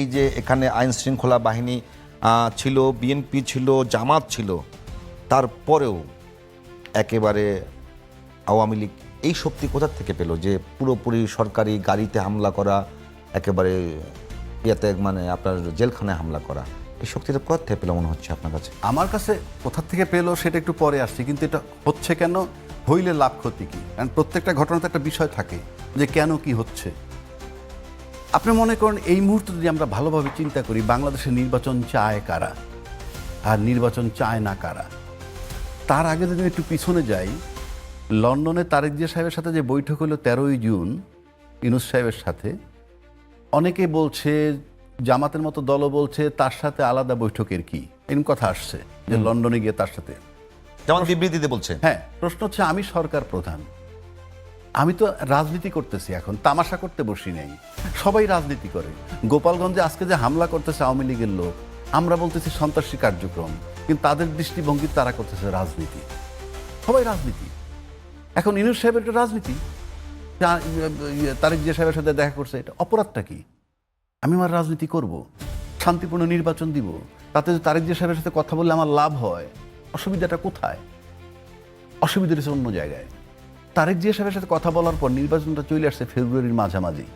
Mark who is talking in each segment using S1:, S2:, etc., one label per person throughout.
S1: এই যে এখানে আইন শৃঙ্খলা বাহিনী ছিল, বিএনপি ছিল, জামাত ছিল, তারপরেও একেবারে আওয়ামী লীগ এই শক্তি কোথা থেকে পেল যে পুরোপুরি সরকারি গাড়িতে হামলা করা, একেবারে ইয়াতে মানে আপনার জেলখানায় হামলা করা, এই শক্তিটা কোথা থেকে পেল মনে হচ্ছে আপনার কাছে?
S2: আমার কাছে কোথা থেকে পেলো সেটা একটু পরে আসছে, কিন্তু এটা হচ্ছে কেন, হইলে লাভ ক্ষতি কি? কারণ প্রত্যেকটা ঘটনাতে একটা বিষয় থাকে যে কেন কি হচ্ছে। আপনি মনে করেন এই মুহূর্তে যদি আমরা ভালোভাবে চিন্তা করি, বাংলাদেশে নির্বাচন চায় কারা আর নির্বাচন চায় না কারা, তার আগে যদি একটু পিছনে যাই, লন্ডনে তারেক জিয়া সাহেবের সাথে যে বৈঠক হলো 13ই জুন ইউনূস সাহেবের সাথে, অনেকে বলছে, জামাতের মতো দলও বলছে তার সাথে আলাদা বৈঠকের কি, এরকম কথা আসছে যে লন্ডনে গিয়ে তার সাথে,
S1: যেমন বিবৃতিতে বলছে।
S2: হ্যাঁ, প্রশ্ন হচ্ছে আমি সরকার প্রধান, আমি তো রাজনীতি করতেছি, এখন তামাশা করতে বসি নাই। সবাই রাজনীতি করে। গোপালগঞ্জে আজকে যে হামলা করতেছে আওয়ামী লীগের লোক, আমরা বলতেছি সন্ত্রাসী কার্যক্রম, কিন্তু তাদের দৃষ্টিভঙ্গি তারা করতেছে রাজনীতি। সবাই রাজনীতি। এখন ইউনূস সাহেবের একটা রাজনীতি, তারেক জিয়া সাহেবের সাথে দেখা করছে, এটা অপরাধটা কি? আমি আমার রাজনীতি করব, শান্তিপূর্ণ নির্বাচন দিব, তাতে যদি তারেক জিয়া সাহেবের সাথে কথা বললে আমার লাভ হয়, অসুবিধাটা কোথায়? অসুবিধাটা হচ্ছে অন্য জায়গায়। তারেক জিয়া সাহেবের সাথে কথা বলার পর নির্বাচনটা চলে আসছে ফেব্রুয়ারির মাঝামাঝি।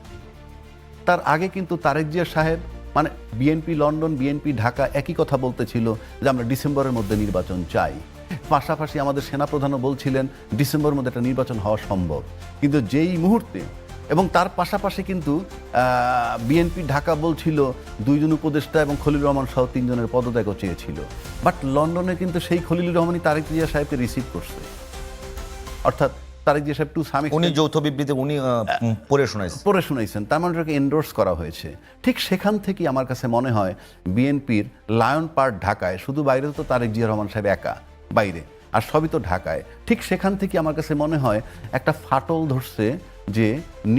S2: তার আগে কিন্তু তারেক জিয়া সাহেব মানে বিএনপি লন্ডন, বিএনপি ঢাকা একই কথা বলতেছিল যে আমরা ডিসেম্বরের মধ্যে নির্বাচন চাই। পাশাপাশি আমাদের সেনাপ্রধানও বলছিলেন ডিসেম্বরের মধ্যে একটা নির্বাচন হওয়া সম্ভব। কিন্তু যেই মুহূর্তে, এবং তার পাশাপাশি কিন্তু বিএনপি ঢাকা বলছিল 2 জন উপদেষ্টা এবং খলিলুর রহমান সহ 3 জনের পদত্যাগও চেয়েছিল। বাট লন্ডনে কিন্তু সেই খলিলুর রহমানই তারেক জিয়া সাহেবকে রিসিভ করছে। অর্থাৎ তারেক জিয়া সাহেব
S1: উনি যৌথ বিবৃতি উনি পড়ে
S2: শুনাইছেন, তার মানে ওটাকে এন্ডোর্স করা হয়েছে। ঠিক সেখান থেকে আমার কাছে মনে হয় বিএনপির লায়ন পার্ক ঢাকায়, শুধু বাইরে তো তারেক জিয়া রহমান সাহেব একা বাইরে, আর সবই তো ঢাকায়। ঠিক সেখান থেকে আমার কাছে মনে হয় একটা ফাটল ধরছে যে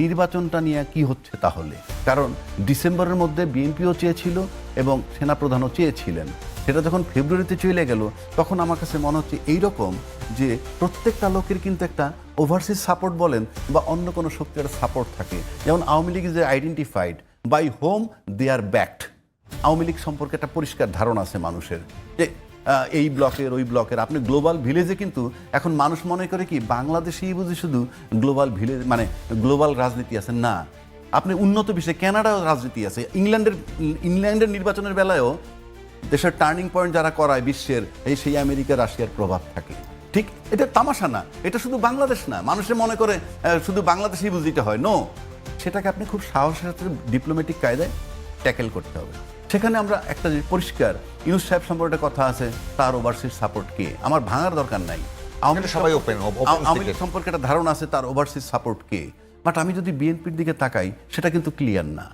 S2: নির্বাচনটা নিয়ে কি হচ্ছে তাহলে। কারণ ডিসেম্বরের মধ্যে বিএনপিও চেয়েছিল এবং সেনাপ্রধানও চেয়েছিলেন, সেটা যখন ফেব্রুয়ারিতে চলে গেল, তখন আমার কাছে মনে হচ্ছে এইরকম যে প্রত্যেকটা লোকের কিন্তু একটা ওভারসিজ সাপোর্ট বলেন বা অন্য কোনো শক্তির সাপোর্ট থাকে। যেমন Awami League is identified by whom they are backed. Awami League সম্পর্কে একটা পরিষ্কার ধারণা আছে মানুষের যে এই ব্লকের ওই ব্লকের। আপনি গ্লোবাল ভিলেজে কিন্তু এখন মানুষ মনে করে কি বাংলাদেশেই বুঝি শুধু গ্লোবাল ভিলেজ মানে গ্লোবাল রাজনীতি আছে, না, আপনি উন্নত বিশ্বে কানাডাও রাজনীতি আছে। ইংল্যান্ডের নির্বাচনের বেলায়ও দেশের টার্নিং পয়েন্ট যারা করায় বিশ্বের, সেই আমেরিকা রাশিয়ার প্রভাব থাকে। ঠিক, এটা তামাশা না, এটা শুধু বাংলাদেশ না। মানুষে মনে করে শুধু বাংলাদেশেই বুঝিতে হয়, নো, সেটাকে আপনি খুব সাহসের সাথে ডিপ্লোম্যাটিক কায়দায় ট্যাকেল করতে হবে। সেখানে আমরা একটা পরিষ্কার ইউনূস সাহেব সম্পর্কে কথা আছে, তার ওভারসিজ সাপোর্ট কে, আমার ভাঙার দরকার নাই। আওয়ামী লীগ সম্পর্কে একটা ধারণা আছে, তার ওভারসিজ সাপোর্ট কে। বাট আমি যদি বিএনপির দিকে তাকাই, সেটা কিন্তু ক্লিয়ার না।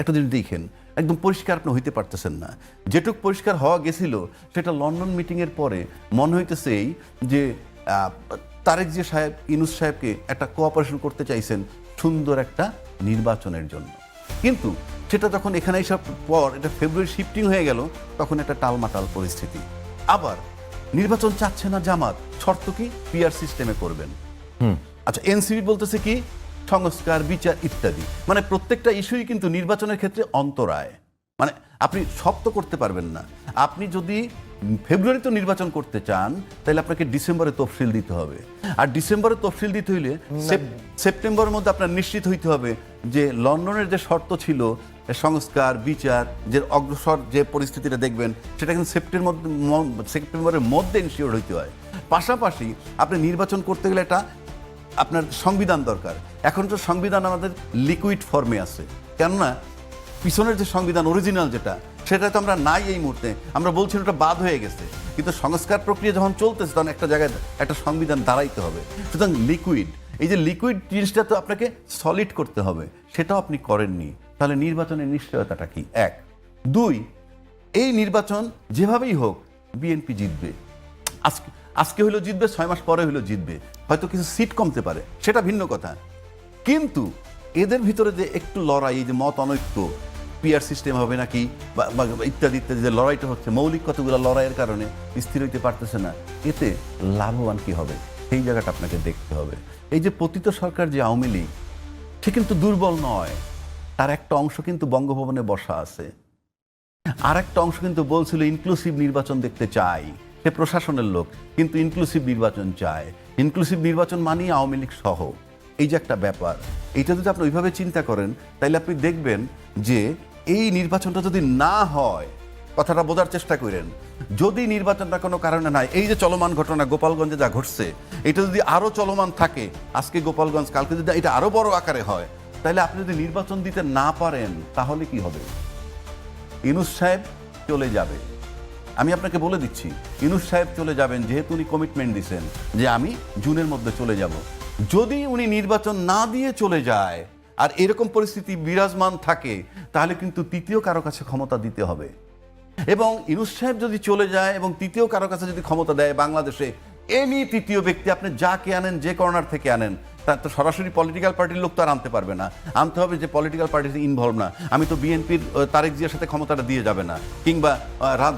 S2: একটা জিনিস দেখেন, একদম পরিষ্কার আপনি হইতে পারতেছেন না। যেটুক পরিষ্কার হওয়া গেছিল সেটা লন্ডন মিটিংয়ের পরে মনে হইতেছে এই যে তারেক জিয়া সাহেব ইউনূস সাহেবকে একটা কোঅপারেশন করতে চাইছেন সুন্দর একটা নির্বাচনের জন্য। কিন্তু সেটা যখন এখানে এসব পর এটা ফেব্রুয়ারি শিফটিং হয়ে গেল, তখন একটা টালমাটাল পরিস্থিতি। আবার নির্বাচন চাচ্ছে না জামাত, শর্ত কি পিআর সিস্টেমে করবেন। আচ্ছা, এনসিপি বলতেছে কি সংস্কার, বিচার ইত্যাদি, মানে প্রত্যেকটা ইস্যুই কিন্তু নির্বাচনের ক্ষেত্রে অন্তরায়। মানে আপনি সব তো করতে পারবেন না। আপনি যদি ফেব্রুয়ারিতে নির্বাচন করতে চান, তাহলে আপনাকে ডিসেম্বরে তফসিল দিতে হবে। আর ডিসেম্বরে তফসিল দিতে হইলে সেপ্টেম্বরের মধ্যে আপনার নিশ্চিত হইতে হবে যে লন্ডনের যে শর্ত ছিল সংস্কার, বিচার, যে অগ্রসর যে পরিস্থিতিটা দেখবেন, সেটা কিন্তু সেপ্টেম্বরের মধ্যে ইনশিওর হইতে হয়। পাশাপাশি আপনি নির্বাচন করতে গেলে এটা আপনার সংবিধান দরকার। এখন তো সংবিধান আমাদের লিকুইড ফর্মে আছে, কেননা পিছনের যে সংবিধান অরিজিনাল যেটা, সেটা তো আমরা নাই এই মুহূর্তে। আমরা বলছি ওটা বাদ হয়ে গেছে, কিন্তু সংস্কার প্রক্রিয়া যখন চলতেছে তখন একটা জায়গায় একটা সংবিধান দাঁড়াইতে হবে। সুতরাং লিকুইড, এই যে লিকুইড জিনিসটা তো আপনাকে সলিড করতে হবে, সেটাও আপনি করেননি। তাহলে নির্বাচনের নিশ্চয়তাটা কি? 1, 2, এই নির্বাচন যেভাবেই হোক বিএনপি জিতবে। আজকে হইলো জিতবে, 6 মাস পরে হইলো জিতবে, হয়তো কিছু সিট কমতে পারে, সেটা ভিন্ন কথা। কিন্তু এদের ভিতরে যে একটু লড়াই, এই যে মত অনৈক্য, পিআর সিস্টেম হবে নাকি ইত্যাদি ইত্যাদি যে লড়াইটা হচ্ছে, মৌলিক কতগুলো লড়াইয়ের কারণে স্থির হইতে পারতেছে না, এতে লাভবান কি হবে সেই জায়গাটা আপনাকে দেখতে হবে। এই যে পতিত সরকার যে আওয়ামী লীগ, সে কিন্তু দুর্বল নয়, তার একটা অংশ কিন্তু বঙ্গভবনে বসা আছে, আর একটা অংশ কিন্তু বলছিল ইনক্লুসিভ নির্বাচন দেখতে চাই। সে প্রশাসনের লোক, কিন্তু ইনক্লুসিভ নির্বাচন চায়। ইনক্লুসিভ নির্বাচন মানেই আওয়ামী লীগ সহ, এই যে একটা ব্যাপার। এইটা যদি আপনি ওইভাবে চিন্তা করেন, তাইলে আপনি দেখবেন যে এই নির্বাচনটা যদি না হয়, কথাটা বোঝার চেষ্টা করেন, যদি নির্বাচনটা কোনো কারণে নাই, এই যে চলমান ঘটনা গোপালগঞ্জে যা ঘটছে, এটা যদি আরো চলমান থাকে, আজকে গোপালগঞ্জ, কালকে যদি এটা আরো বড় আকারে হয়, তাহলে আপনি যদি নির্বাচন দিতে না পারেন, তাহলে কি হবে? ইউনূস সাহেব চলে যাবে। আমি আপনাকে বলে দিচ্ছি, ইউনূস সাহেব চলে যাবেন, যেহেতু উনি কমিটমেন্ট দিয়েছেন যে আমি জুনের মধ্যে চলে যাব। যদি উনি নির্বাচন না দিয়ে চলে যায় আর এরকম পরিস্থিতি বিরাজমান থাকে, তাহলে কিন্তু তৃতীয় কারো কাছে ক্ষমতা দিতে হবে। এবং ইউনূস সাহেব যদি চলে যায় এবং তৃতীয় কারো কাছে যদি ক্ষমতা দেয় বাংলাদেশে, এনি তৃতীয় ব্যক্তি আপনি যাকে আনেন, যে কর্নার থেকে আনেন, তার তো সরাসরি পলিটিক্যাল পার্টির লোক তো আর আনতে পারবে না। আনতে হবে যে পলিটিক্যাল পার্টিতে ইনভলভ না। আমি তো বিএনপির তারেক জিয়ার সাথে ক্ষমতাটা দিয়ে যাবে না, কিংবা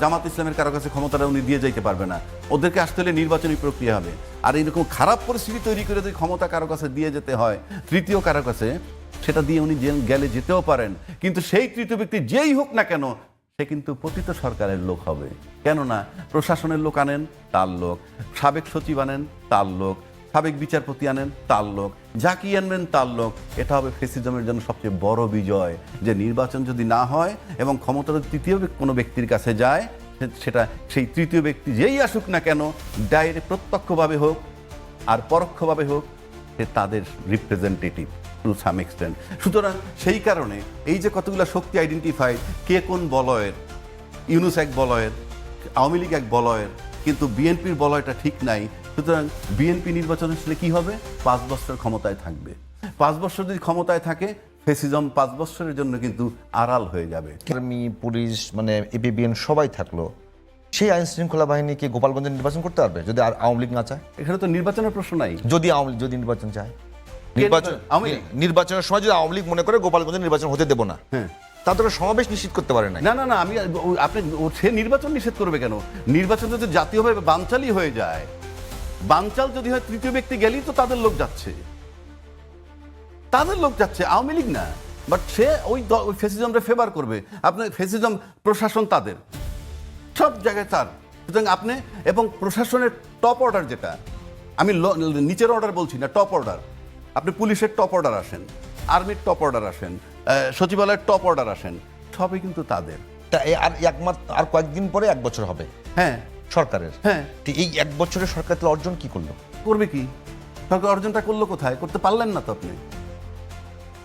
S2: জামাত ইসলামের কারো কাছে ক্ষমতাটা উনি দিয়ে যাইতে পারবে না। ওদেরকে আসতে হলে নির্বাচনী প্রক্রিয়া হবে। আর এরকম খারাপ পরিস্থিতি তৈরি করে যদি ক্ষমতা কারো কাছে দিয়ে যেতে হয়, তৃতীয় কারো কাছে, সেটা দিয়ে উনি গেলে যেতেও পারেন। কিন্তু সেই তৃতীয় ব্যক্তি যেই হোক না কেন, সে কিন্তু পতিত সরকারের লোক হবে। কেননা প্রশাসনের লোক আনেন, তার লোক; সাবেক সচিব আনেন, তার লোক; সাবেক বিচারপতি আনেন, তার লোক; যাকে আনবেন তার লোক। এটা হবে ফ্যাসিজমের জন্য সবচেয়ে বড় বিজয়, যে নির্বাচন যদি না হয় এবং ক্ষমতা যদি তৃতীয় কোনো ব্যক্তির কাছে যায়, সেটা সেই তৃতীয় ব্যক্তি যেই আসুক না কেন, ডাইরেক্ট প্রত্যক্ষভাবে হোক আর পরোক্ষভাবে হোক, সে তাদের রিপ্রেজেন্টেটিভ টু সাম এক্সটেন্ট। সুতরাং সেই কারণে এই যে কতগুলো শক্তি আইডেন্টিফাই, কে কোন বলয়ের, ইউনূস এক বলয়ের, আওয়ামী লীগ এক বলয়ের, কিন্তু বিএনপির বলয়টা ঠিক নাই। সুতরাং বিএনপি নির্বাচন আসলে কি হবে? 5 বছর ক্ষমতায় থাকবে। 5 বছর যদি ক্ষমতায় থাকে, ফ্যাসিজম 5 বছরের জন্য কিন্তু আড়াল হয়ে যাবে।
S1: আর্মি, পুলিশ, মানে এপিবিএন সবাই থাকলো, সেই আইন শৃঙ্খলা বাহিনীকে গোপালগঞ্জে নির্বাচন করতে পারবে যদি আর আওয়ামী লীগ না চায়?
S2: এখানে তো নির্বাচনের প্রশ্ন নাই।
S1: যদি আওয়ামী লীগ যদি নির্বাচন চায়,
S2: আওয়ামী লীগ?
S1: নির্বাচনের সময় যদি আওয়ামী লীগ মনে করে গোপালগঞ্জে নির্বাচন হতে দেবো না, তাদের সমাবেশ নিশ্চিত করতে পারে না।
S2: না, আমি আপনি সে নির্বাচন নিষেধ করবে কেন? নির্বাচন যদি জাতীয়ভাবে বানচালই হয়ে যায়, বানচাল যদি হয়, তৃতীয় ব্যক্তি গেলেই তো তাদের লোক যাচ্ছে, আওয়ামী লীগ না। বাট সে ওই ফ্যাসিজমটা ফেভার করবে। আপনার ফ্যাসিজম প্রশাসন তাদের সব জায়গায় তার। সুতরাং আপনি, এবং প্রশাসনের টপ অর্ডার যেটা, আমি নিচের অর্ডার বলছি না, টপ অর্ডার, আপনি পুলিশের টপ অর্ডার আসেন, আর্মির টপ অর্ডার আসেন, সচিবালয়ের টপ অর্ডার আসেন, সবই কিন্তু তাদের।
S1: আর একমাত্র আর কয়েকদিন পরে 1 বছর হবে সরকারের। ঠিক এই 1 বছরের সরকার তাহলে অর্জন কি করলো?
S2: করবে কি? সরকার অর্জনটা করলো কোথায়? করতে পারলেন না তো আপনি।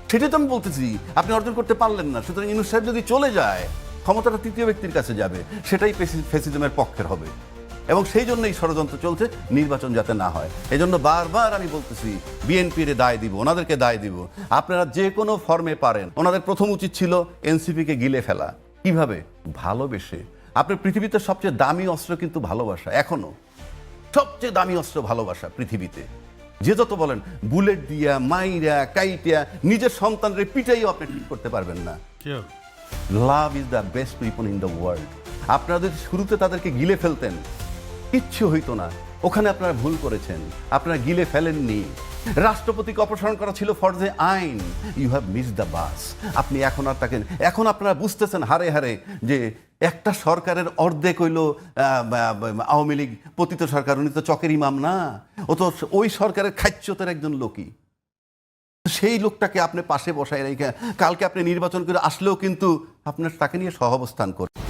S2: সেটাই তো আমি বলতেছি, আপনি অর্জন করতে পারলেন না। সুতরাং ইউনূস সাহেব যদি চলে যায়, ক্ষমতাটা তৃতীয় ব্যক্তির কাছে যাবে, সেটাই ফ্যাসিজমের পক্ষের হবে। এবং সেই জন্যই ষড়যন্ত্র চলছে নির্বাচন যাতে না হয়। এই জন্য বারবার আমি বলতেছি, বিএনপির দায় দিব, ওনাদেরকে দায় দিব। আপনারা যে কোনো ফর্মে পারেন, ওনাদের প্রথম উচিত ছিল এনসিপিকে গিলে ফেলা। কিভাবে? ভালোবেসে। আপনার পৃথিবীতে সবচেয়ে দামি অস্ত্র কিন্তু ভালোবাসা। এখনো সবচেয়ে দামি অস্ত্র ভালোবাসা পৃথিবীতে। যে যত বলেন, বুলেট দিয়া, মাইরা, কাইটিয়া, নিজের সন্তানরে পিটাইও আপনি ঠিক করতে পারবেন না। Love is the best weapon in the world. আপনারা যদি শুরুতে তাদেরকে গিলে ফেলতেন, কিচ্ছু হইতো না। ওখানে আপনারা ভুল করেছেন, আপনারা গিলে ফেলেননি। রাষ্ট্রপতিকে অপসারণ করা ছিল ফরজে আইন। You have miss the bus. আপনি এখন আপনারা বুঝতেছেন হারে হারে যে একটা সরকারের অর্ধেক হইল আওয়ামী লীগ, পতিত সরকার। উনি তো চকের ইমাম না, ও তো ওই সরকারের খাচ্যতের একজন লোকই। সেই লোকটাকে আপনি পাশে বসায় রেখে কালকে আপনি নির্বাচন করে আসলেও কিন্তু আপনার তাকে নিয়ে সহাবস্থান করবেন।